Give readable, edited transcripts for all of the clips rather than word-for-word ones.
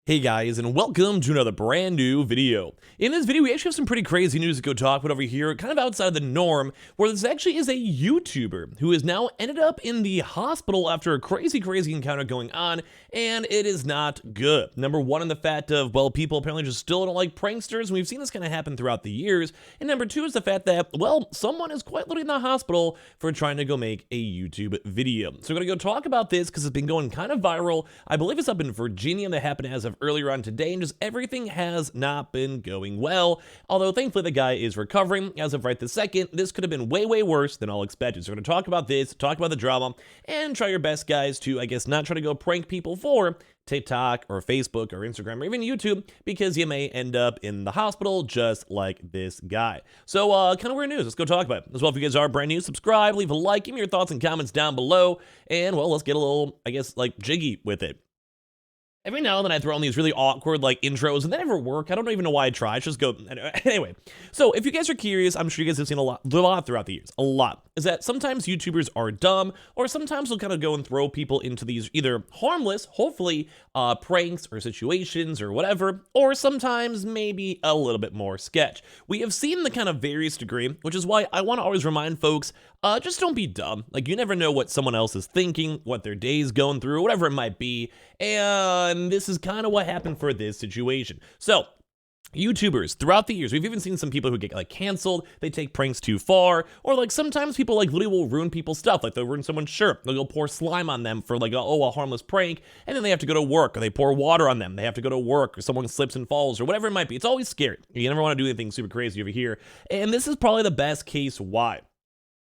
Hey guys, and welcome to another brand new video. In this video, we actually have some pretty crazy news to go talk about over here, kind of outside of the norm, where this actually is a YouTuber who has now ended up in the hospital after a crazy encounter going on, and it is not good. Number one, in the fact of, well, people apparently just still don't like pranksters, and we've seen this kind of happen throughout the years. And number two is the fact that, well, someone is quite literally in the hospital for trying to go make a YouTube video. So we're gonna go talk about this because it's been going kind of viral. I believe it's up in Virginia that happened as of earlier on today, and just everything has not been going well. Although thankfully the guy is recovering as of right this second. This could have been way worse than all expected. So we're going to talk about this, talk about the drama, and try your best, guys, to, I guess, not try to go prank people for TikTok or Facebook or Instagram or even YouTube, because you may end up in the hospital just like this guy. So kind of weird news. Let's go talk about it. As well, if you guys are brand new, subscribe, leave a like, give me your thoughts and comments down below, and well, let's get a little, I guess, like jiggy with it. Every now and then I throw in these really awkward like intros and they never work. I don't even know why I try. I just go anyway. So if you guys are curious, I'm sure you guys have seen a lot throughout the years. A lot is that sometimes YouTubers are dumb, or sometimes they'll kind of go and throw people into these either harmless, hopefully, pranks or situations or whatever, or sometimes maybe a little bit more sketch. We have seen the kind of various degree, which is why I want to always remind folks, just don't be dumb. Like, you never know what someone else is thinking, what their day's going through, whatever it might be. And this is kind of what happened for this situation. So, YouTubers throughout the years, we've even seen some people who get like canceled, they take pranks too far, or like sometimes people like literally will ruin people's stuff, like they'll ruin someone's shirt, they'll go pour slime on them for like a harmless prank, and then they have to go to work, or they pour water on them, they have to go to work, or someone slips and falls, or whatever it might be. It's always scary. You never want to do anything super crazy over here, and this is probably the best case why.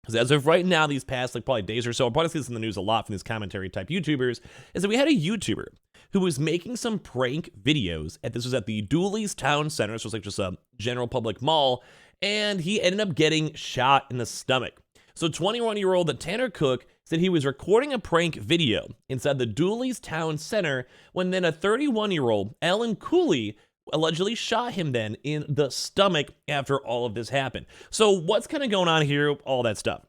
Because as of right now, these past like probably days or so, I'll probably see this in the news a lot from these commentary type YouTubers, is that we had a YouTuber who was making some prank videos, and this was at the Dooley's Town Center, so it's like just a general public mall, and he ended up getting shot in the stomach. So 21-year-old Tanner Cook said he was recording a prank video inside the Dooley's Town Center when then a 31-year-old Alan Cooley allegedly shot him then in the stomach after all of this happened. So what's kind of going on here? All that stuff.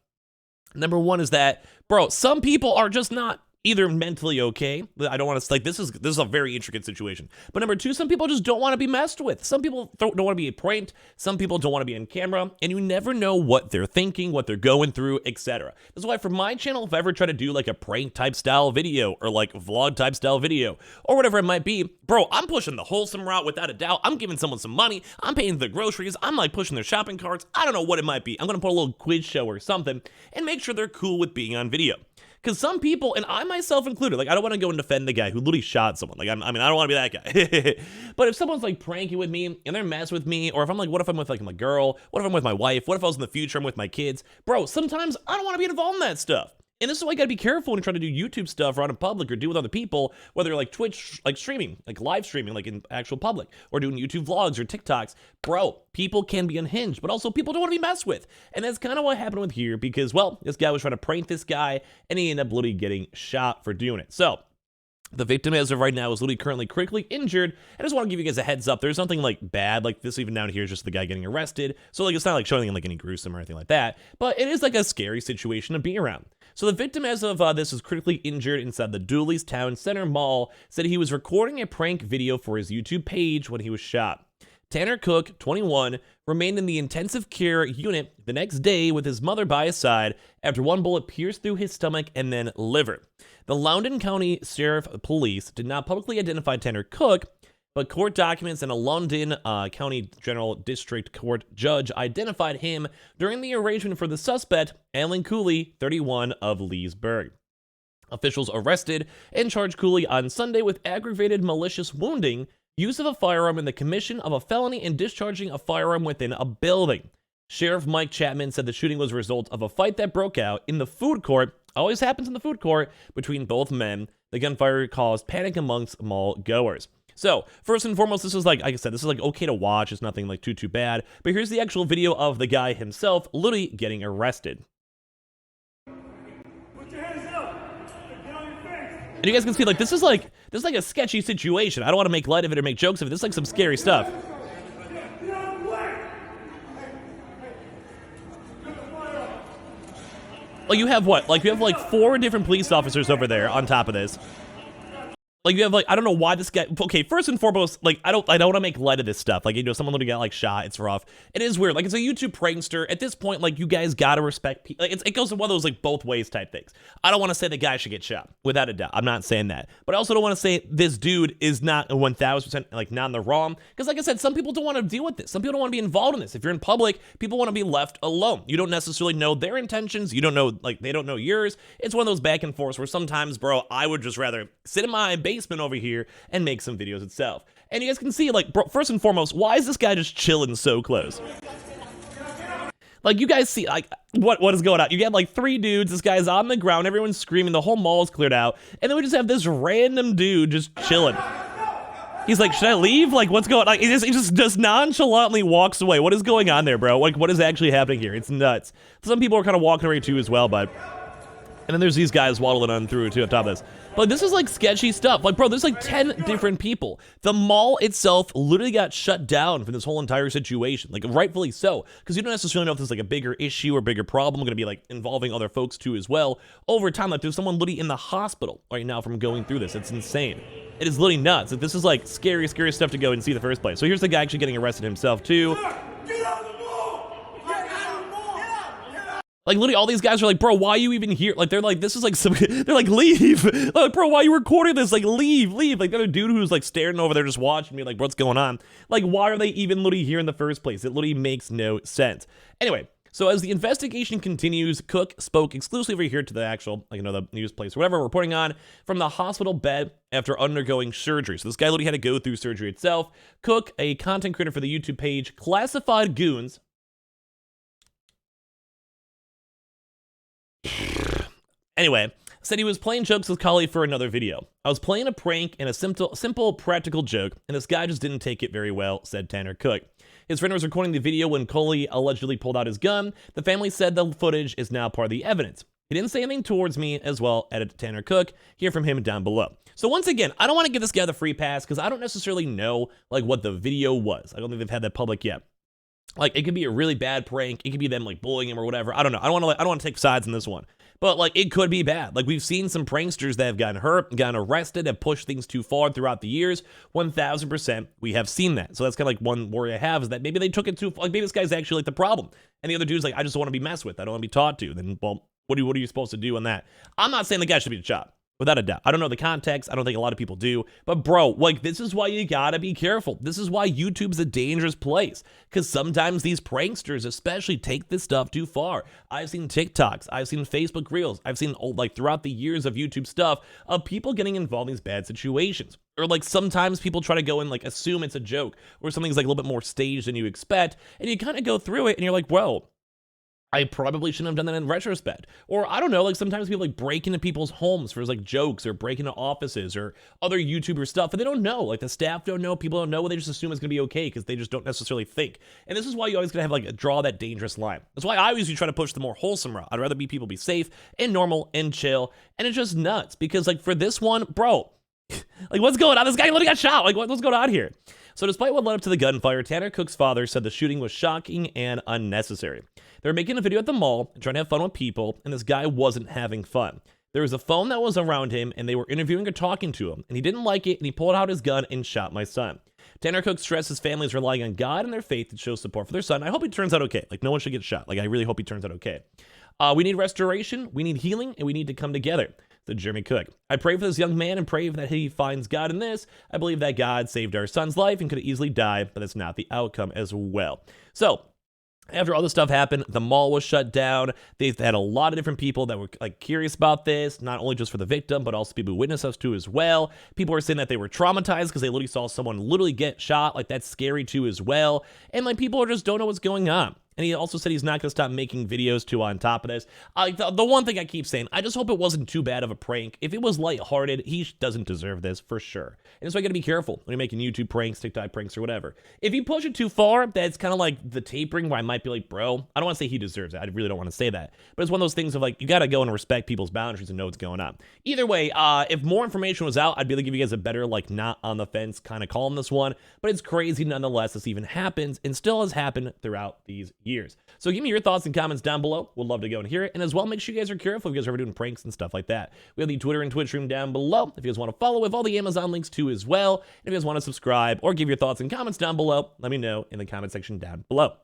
Number one is that, bro, some people are just not either mentally okay. I don't want to, like, this is a very intricate situation. But number two, some people just don't want to be messed with. Some people don't want to be pranked. Some people don't want to be on camera, and you never know what they're thinking, what they're going through, etc. That's why for my channel, if I ever try to do like a prank type style video or like vlog type style video or whatever it might be, bro, I'm pushing the wholesome route without a doubt. I'm giving someone some money. I'm paying the groceries. I'm like pushing their shopping carts. I don't know what it might be. I'm going to put a little quiz show or something and make sure they're cool with being on video. Because some people, and I myself included, like, I don't want to go and defend the guy who literally shot someone. Like, I mean, I don't want to be that guy. But if someone's, like, pranking with me, and they're messing with me, or if I'm, like, what if I'm with, like, my girl? What if I'm with my wife? What if I was in the future, I'm with my kids? Bro, sometimes I don't want to be involved in that stuff. And this is why you gotta be careful when you're trying to do YouTube stuff or out in public or do with other people, whether like Twitch, like streaming, like live streaming, like in actual public, or doing YouTube vlogs or TikToks. Bro, people can be unhinged, but also people don't want to be messed with. And that's kind of what happened with here because, well, this guy was trying to prank this guy and he ended up literally getting shot for doing it. So, the victim as of right now is literally currently critically injured. I just want to give you guys a heads up. There's nothing like bad, like this even down here is just the guy getting arrested. So like it's not like showing like any gruesome or anything like that, but it is like a scary situation to be around. So the victim as of this is critically injured inside the Dooley's Town Center Mall, said he was recording a prank video for his YouTube page when he was shot. Tanner Cook, 21, remained in the intensive care unit the next day with his mother by his side after one bullet pierced through his stomach and then liver. The Loudoun County Sheriff Police did not publicly identify Tanner Cook, but court documents and a Loudoun County General District Court judge identified him during the arraignment for the suspect, Alan Cooley, 31, of Leesburg. Officials arrested and charged Cooley on Sunday with aggravated malicious wounding, use of a firearm in the commission of a felony, and discharging a firearm within a building. Sheriff Mike Chapman said the shooting was a result of a fight that broke out in the food court, always happens in the food court, between both men. The gunfire caused panic amongst mall goers. So, first and foremost, this is like I said, this is like okay to watch. It's nothing like too bad. But here's the actual video of the guy himself literally getting arrested. Put your hands up. Get on your face. And you guys can see, like, this is like a sketchy situation. I don't want to make light of it or make jokes of it. This is like some scary stuff. Like, you have what? Like, you have like 4 different police officers over there on top of this. Like, you have, like, I don't know why this guy, okay, first and foremost, like, I don't want to make light of this stuff. Like, you know, someone literally got, like, shot, it's rough. It is weird. Like, it's a YouTube prankster. At this point, like, you guys gotta respect people. Like, it goes to one of those, like, both ways type things. I don't want to say the guy should get shot, without a doubt. I'm not saying that. But I also don't want to say this dude is not 1,000%, like, not in the wrong. Because, like I said, some people don't want to deal with this. Some people don't want to be involved in this. If you're in public, people want to be left alone. You don't necessarily know their intentions. You don't know, like, they don't know yours. It's one of those back and forths where sometimes, bro, I would just rather sit in my basement over here and make some videos itself. And you guys can see, like, bro, first and foremost, why is this guy just chilling so close? Like, you guys see, like, what is going on? You get, like, 3 dudes, this guy's on the ground, everyone's screaming, the whole mall is cleared out, and then we just have this random dude just chilling. He's like, should I leave? Like, what's going on? He just nonchalantly walks away. What is going on there, bro? Like, what is actually happening here? It's nuts. Some people are kind of walking away too as well, but... And then there's these guys waddling on through, too, on top of this. But this is, like, sketchy stuff. Like, bro, there's, like, 10 different people. The mall itself literally got shut down for this whole entire situation. Like, rightfully so. Because you don't necessarily know if there's, like, a bigger issue or bigger problem going to be, like, involving other folks, too, as well. Over time, like, there's someone literally in the hospital right now from going through this. It's insane. It is literally nuts. Like, this is, like, scary, scary stuff to go and see in the first place. So here's the guy actually getting arrested himself, too. Get out of the mall! Get out of the mall! Like, literally, all these guys are like, bro, why are you even here? Like, they're like, this is like some, they're like, leave. Like, bro, why are you recording this? Like, leave. Like, the other dude who's like staring over there just watching me, like, what's going on? Like, why are they even literally here in the first place? It literally makes no sense. Anyway, so as the investigation continues, Cook spoke exclusively over here to the actual, like, you know, the news place, whatever, reporting on from the hospital bed after undergoing surgery. So this guy literally had to go through surgery itself. Cook, a content creator for the YouTube page Classified Goons, anyway, said he was playing jokes with Kali for another video. I was playing a prank and a simple practical joke, and this guy just didn't take it very well, said Tanner Cook. His friend was recording the video when Kali allegedly pulled out his gun. The family said the footage is now part of the evidence. He didn't say anything towards me as well, added Tanner Cook. Hear from him down below. So once again, I don't want to give this guy the free pass because I don't necessarily know, like, what the video was. I don't think they've had that public yet. Like, it could be a really bad prank. It could be them, like, bullying him or whatever. I don't know. I don't want to take sides in this one. But, like, it could be bad. Like, we've seen some pranksters that have gotten hurt, gotten arrested, have pushed things too far throughout the years. 1,000%, we have seen that. So that's kind of like one worry I have is that maybe they took it too far. Like, maybe this guy's actually, like, the problem. And the other dude's like, I just want to be messed with. I don't want to be taught to. Then, well, what are you supposed to do on that? I'm not saying the guy should be shot. Without a doubt. I don't know the context. I don't think a lot of people do. But bro, like, this is why you gotta be careful. This is why YouTube's a dangerous place. Because sometimes these pranksters especially take this stuff too far. I've seen TikToks. I've seen Facebook Reels. I've seen, like, throughout the years of YouTube stuff of people getting involved in these bad situations. Or, like, sometimes people try to go and, like, assume it's a joke. Or something's, like, a little bit more staged than you expect. And you kind of go through it and you're like, well, I probably shouldn't have done that in retrospect. Or, I don't know, like, sometimes people, like, break into people's homes for, like, jokes or break into offices or other YouTuber stuff, and they don't know. Like, the staff don't know, people don't know, they just assume it's gonna be okay because they just don't necessarily think. And this is why you always gotta have, like, draw that dangerous line. That's why I usually try to push the more wholesome route. I'd rather people be safe and normal and chill, and it's just nuts because, like, for this one, bro, like, what's going on? This guy literally got shot. Like, what's going on here? So despite what led up to the gunfire, Tanner Cook's father said the shooting was shocking and unnecessary. They were making a video at the mall, trying to have fun with people, and this guy wasn't having fun. There was a phone that was around him, and they were interviewing or talking to him, and he didn't like it, and he pulled out his gun and shot my son. Tanner Cook stressed his family is relying on God and their faith to show support for their son. I hope he turns out okay. Like, no one should get shot. Like, I really hope he turns out okay. We need restoration, we need healing, and we need to come together, said Jeremy Cook. I pray for this young man and pray that he finds God in this. I believe that God saved our son's life and could easily die, but that's not the outcome as well. So, after all this stuff happened, the mall was shut down. They had a lot of different people that were, like, curious about this, not only just for the victim, but also people who witnessed us too as well. People were saying that they were traumatized because they literally saw someone literally get shot. Like, that's scary too as well. And, like, people just don't know what's going on. And he also said he's not going to stop making videos too on top of this. The one thing I keep saying, I just hope it wasn't too bad of a prank. If it was lighthearted, he doesn't deserve this for sure. And so I got to be careful when you're making YouTube pranks, TikTok pranks, or whatever. If you push it too far, that's kind of like the tapering where I might be like, bro, I don't want to say he deserves it. I really don't want to say that. But it's one of those things of, like, you got to go and respect people's boundaries and know what's going on. Either way, if more information was out, I'd be able to give you guys a better, like, not on the fence kind of call on this one. But it's crazy nonetheless this even happens and still has happened throughout these years. years. So give me your thoughts and comments down below. We'd love to go and hear it. And as well, make sure you guys are careful if you guys are ever doing pranks and stuff like that. We have the Twitter and Twitch room down below if you guys want to follow, with all the Amazon links too as well. And if you guys want to subscribe or give your thoughts and comments down below, let me know in the comment section down below.